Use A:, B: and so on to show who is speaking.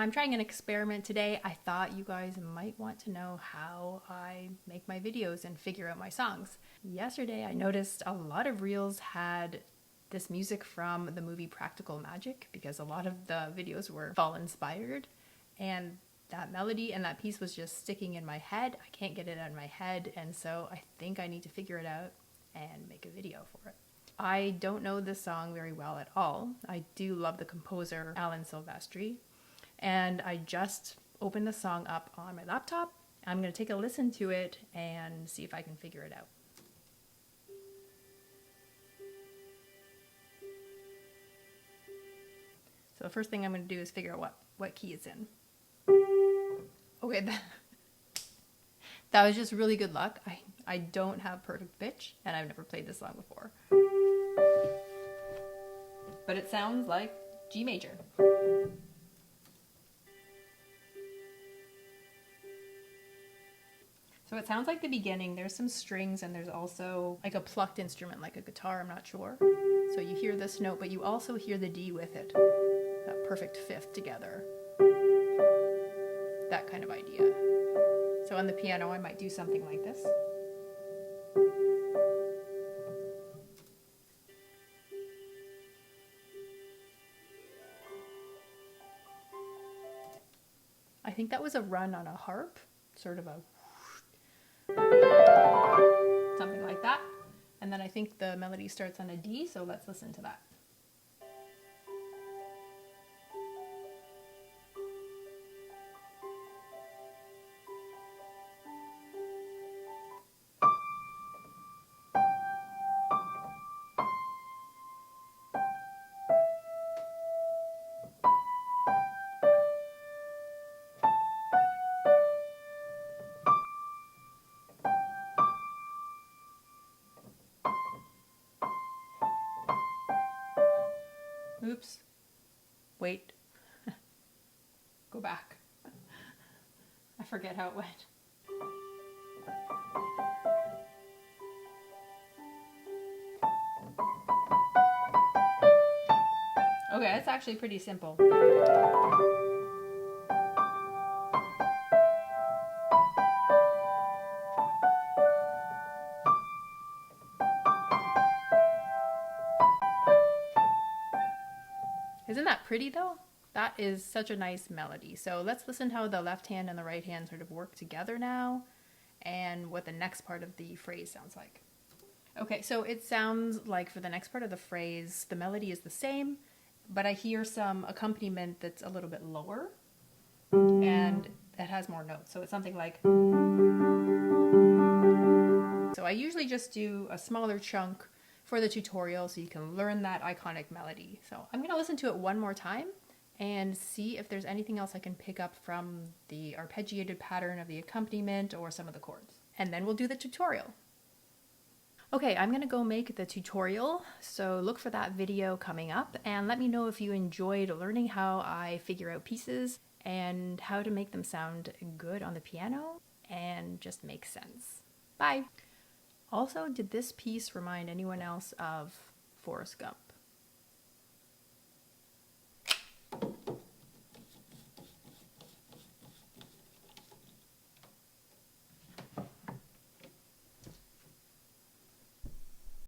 A: I'm trying an experiment today. I thought you guys might want to know how I make my videos and figure out my songs. Yesterday I noticed a lot of reels had this music from the movie Practical Magic because a lot of the videos were fall inspired, and that melody and that piece was just sticking in my head. I can't get it out of my head, and so I think I need to figure it out and make a video for it. I don't know this song very well at all. I do love the composer Alan Silvestri, and I just opened the song up on my laptop. I'm going to take a listen to it and see if I can figure it out. So the first thing I'm going to do is figure out what key it's in. Okay, that was just really good luck. I don't have perfect pitch, and I've never played this song before. But it sounds like G major. So it sounds like the beginning. There's some strings, and there's also like a plucked instrument, like a guitar, I'm not sure. So you hear this note, but you also hear the D with it. That perfect fifth together. That kind of idea. So on the piano, I might do something like this. I think that was a run on a harp, sort of a something like that. And then I think the melody starts on a D, so let's listen to that. Oops. Wait. Go back. I forget how it went. Okay, that's actually pretty simple. Isn't that pretty though? That is such a nice melody. So let's listen how the left hand and the right hand sort of work together now, and what the next part of the phrase sounds like. Okay, so it sounds like for the next part of the phrase, the melody is the same, but I hear some accompaniment that's a little bit lower, and that has more notes. So it's something like... So I usually just do a smaller chunk for the tutorial so you can learn that iconic melody. So I'm going to listen to it one more time and see if there's anything else I can pick up from the arpeggiated pattern of the accompaniment or some of the chords. And then we'll do the tutorial. Okay, I'm going to go make the tutorial, so look for that video coming up, and let me know if you enjoyed learning how I figure out pieces and how to make them sound good on the piano and just make sense. Bye! Also, did this piece remind anyone else of Forrest Gump?